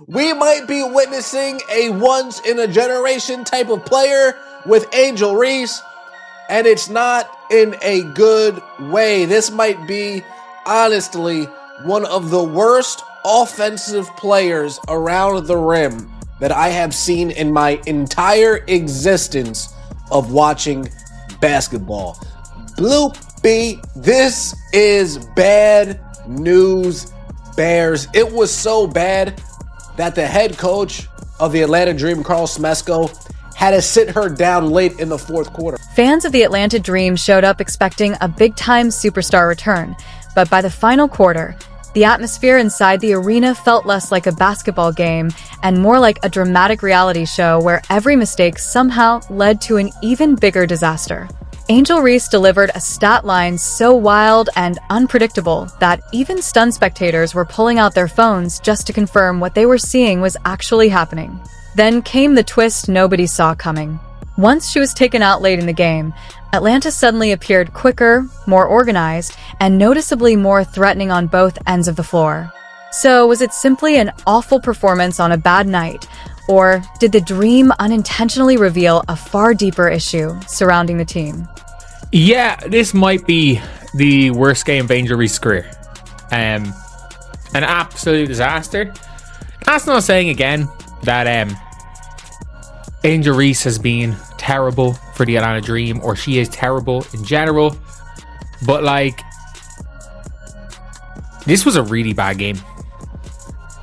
We might be witnessing a once-in-a-generation type of player with Angel Reese, and it's not in a good way. This might be, honestly, one of the worst offensive players around the rim that I have seen in my entire existence of watching basketball. Bloopy, this is bad news, Bears. It was so bad that the head coach of the Atlanta Dream, Carl Smesko, had to sit her down late in the fourth quarter. Fans of the Atlanta Dream showed up expecting a big-time superstar return, but by the final quarter, the atmosphere inside the arena felt less like a basketball game and more like a dramatic reality show where every mistake somehow led to an even bigger disaster. Angel Reese delivered a stat line so wild and unpredictable that even stunned spectators were pulling out their phones just to confirm what they were seeing was actually happening. Then came the twist nobody saw coming. Once she was taken out late in the game, Atlanta suddenly appeared quicker, more organized, and noticeably more threatening on both ends of the floor. So was it simply an awful performance on a bad night, or did the Dream unintentionally reveal a far deeper issue surrounding the team? Yeah, this might be the worst game of Angel Reese's career. An absolute disaster. That's not saying again that Angel Reese has been terrible for the Atlanta Dream, or she is terrible in general, but like, this was a really bad game.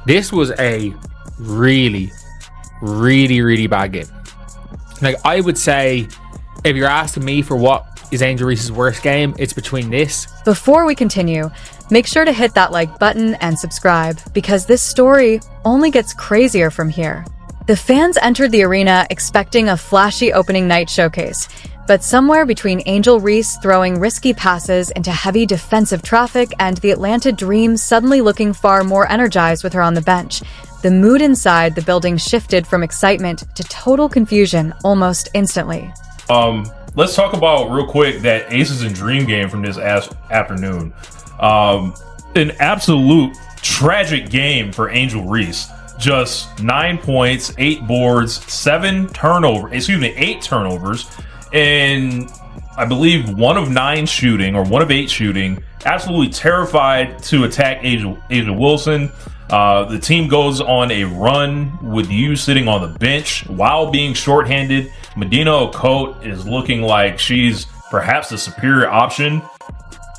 This was a really bad game. Like, I would say, if you're asking me for what is Angel Reese's worst game, it's between this. Before we continue, make sure to hit that like button and subscribe, because this story only gets crazier from here. The fans entered the arena expecting a flashy opening night showcase, but somewhere between Angel Reese throwing risky passes into heavy defensive traffic and the Atlanta Dream suddenly looking far more energized with her on the bench, the mood inside the building shifted from excitement to total confusion almost instantly. Let's talk about real quick that Aces and Dream game from this afternoon. An absolute tragic game for Angel Reese. Just 9 points, 8 boards, 8 turnovers, and I believe 1 of 8 shooting. Absolutely terrified to attack Asia Wilson. The team goes on a run with you sitting on the bench while being shorthanded. Medina Okote is looking like she's perhaps the superior option.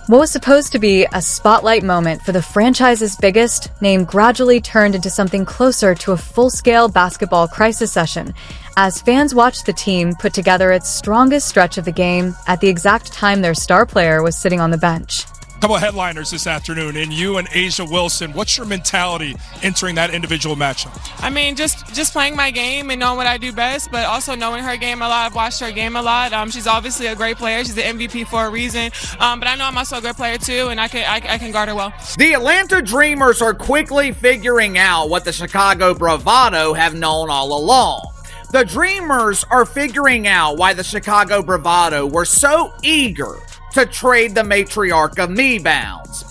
What was supposed to be a spotlight moment for the franchise's biggest name gradually turned into something closer to a full-scale basketball crisis session, as fans watched the team put together its strongest stretch of the game at the exact time their star player was sitting on the bench. Couple of headliners this afternoon, and you and Asia Wilson. What's your mentality entering that individual matchup? I mean, just playing my game and knowing what I do best, but also knowing her game a lot. I've watched her game a lot. She's obviously a great player. She's the MVP for a reason. But I know I'm also a good player too, and I can guard her well. The Atlanta Dreamers are quickly figuring out what the Chicago Bravado have known all along. The Dreamers are figuring out why the Chicago Bravado were so eager to trade the matriarch of me-bounds.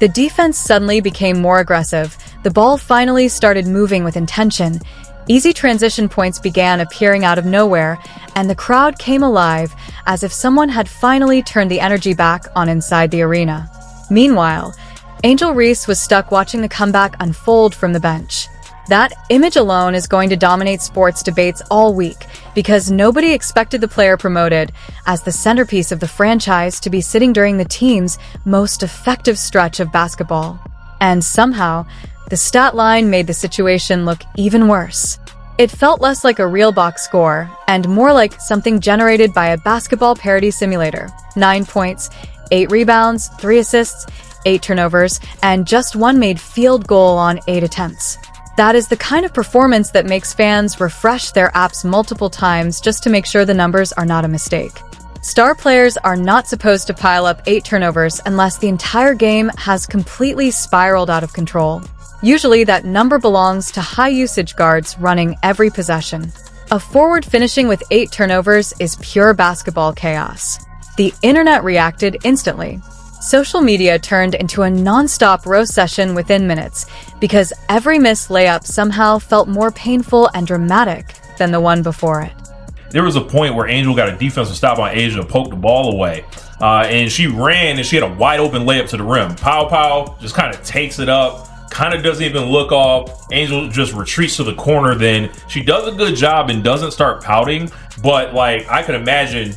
The defense suddenly became more aggressive. The ball finally started moving with intention. Easy transition points began appearing out of nowhere, and the crowd came alive as if someone had finally turned the energy back on inside the arena. Meanwhile, Angel Reese was stuck watching the comeback unfold from the bench. That image alone is going to dominate sports debates all week, because nobody expected the player promoted as the centerpiece of the franchise to be sitting during the team's most effective stretch of basketball. And somehow, the stat line made the situation look even worse. It felt less like a real box score and more like something generated by a basketball parody simulator. 9 points, 8 rebounds, 3 assists, 8 turnovers, and just 1 made field goal on 8 attempts. That is the kind of performance that makes fans refresh their apps multiple times just to make sure the numbers are not a mistake. Star players are not supposed to pile up 8 turnovers unless the entire game has completely spiraled out of control. Usually that number belongs to high-usage guards running every possession. A forward finishing with 8 turnovers is pure basketball chaos. The internet reacted instantly. Social media turned into a non-stop roast session within minutes because every missed layup somehow felt more painful and dramatic than the one before it. There was a point where Angel got a defensive stop on Asia, poked the ball away, and she ran and she had a wide open layup to the rim. Pow just kind of takes it up, kind of doesn't even look off. Angel just retreats to the corner. Then she does a good job and doesn't start pouting. But like, I could imagine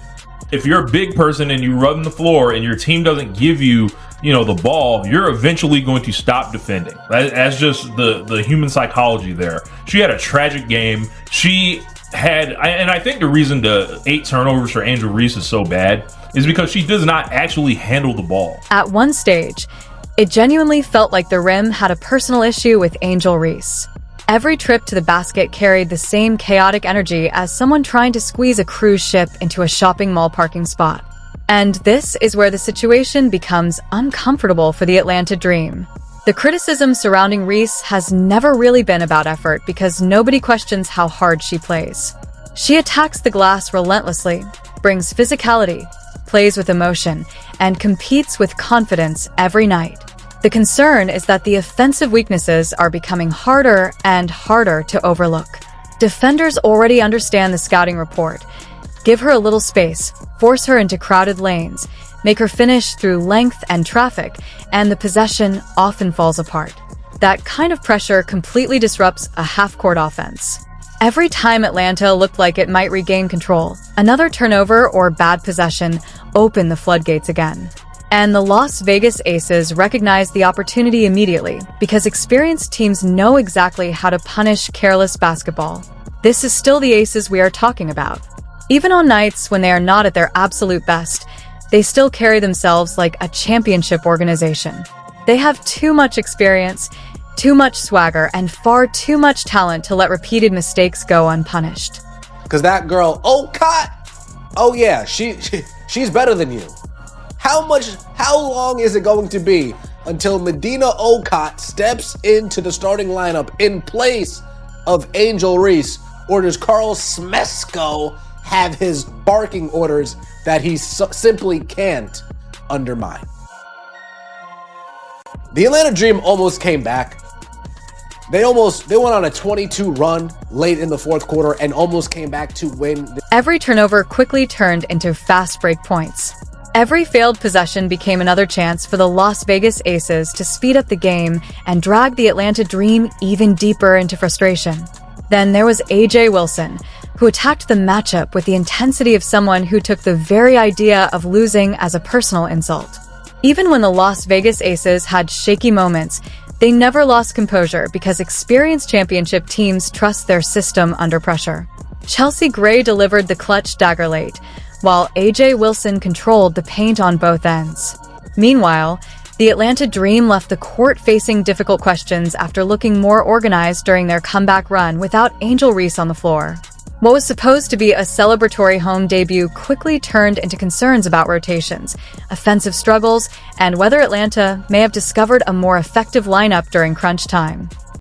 if you're a big person and you run the floor and your team doesn't give you, the ball, you're eventually going to stop defending. That's just the human psychology there. She had a tragic game. And I think the reason the 8 turnovers for Angel Reese is so bad is because she does not actually handle the ball. At one stage, it genuinely felt like the rim had a personal issue with Angel Reese. Every trip to the basket carried the same chaotic energy as someone trying to squeeze a cruise ship into a shopping mall parking spot. And this is where the situation becomes uncomfortable for the Atlanta Dream. The criticism surrounding Reese has never really been about effort because nobody questions how hard she plays. She attacks the glass relentlessly, brings physicality, plays with emotion, and competes with confidence every night. The concern is that the offensive weaknesses are becoming harder and harder to overlook. Defenders already understand the scouting report. Give her a little space, force her into crowded lanes, make her finish through length and traffic, and the possession often falls apart. That kind of pressure completely disrupts a half-court offense. Every time Atlanta looked like it might regain control, another turnover or bad possession opened the floodgates again. And the Las Vegas Aces recognized the opportunity immediately because experienced teams know exactly how to punish careless basketball. This is still the Aces we are talking about. Even on nights when they are not at their absolute best, they still carry themselves like a championship organization. They have too much experience, too much swagger, and far too much talent to let repeated mistakes go unpunished. Because that girl, oh yeah, she's better than you. How long is it going to be until Medina Olcott steps into the starting lineup in place of Angel Reese, or does Carl Smesko have his barking orders that he simply can't undermine? The Atlanta Dream almost came back. They went on a 22 run late in the fourth quarter and almost came back to win. Every turnover quickly turned into fast break points. Every failed possession became another chance for the Las Vegas Aces to speed up the game and drag the Atlanta Dream even deeper into frustration. Then there was AJ Wilson, who attacked the matchup with the intensity of someone who took the very idea of losing as a personal insult. Even when the Las Vegas Aces had shaky moments, they never lost composure because experienced championship teams trust their system under pressure. Chelsea Gray delivered the clutch dagger late, while AJ Wilson controlled the paint on both ends. Meanwhile, the Atlanta Dream left the court facing difficult questions after looking more organized during their comeback run without Angel Reese on the floor. What was supposed to be a celebratory home debut quickly turned into concerns about rotations, offensive struggles, and whether Atlanta may have discovered a more effective lineup during crunch time.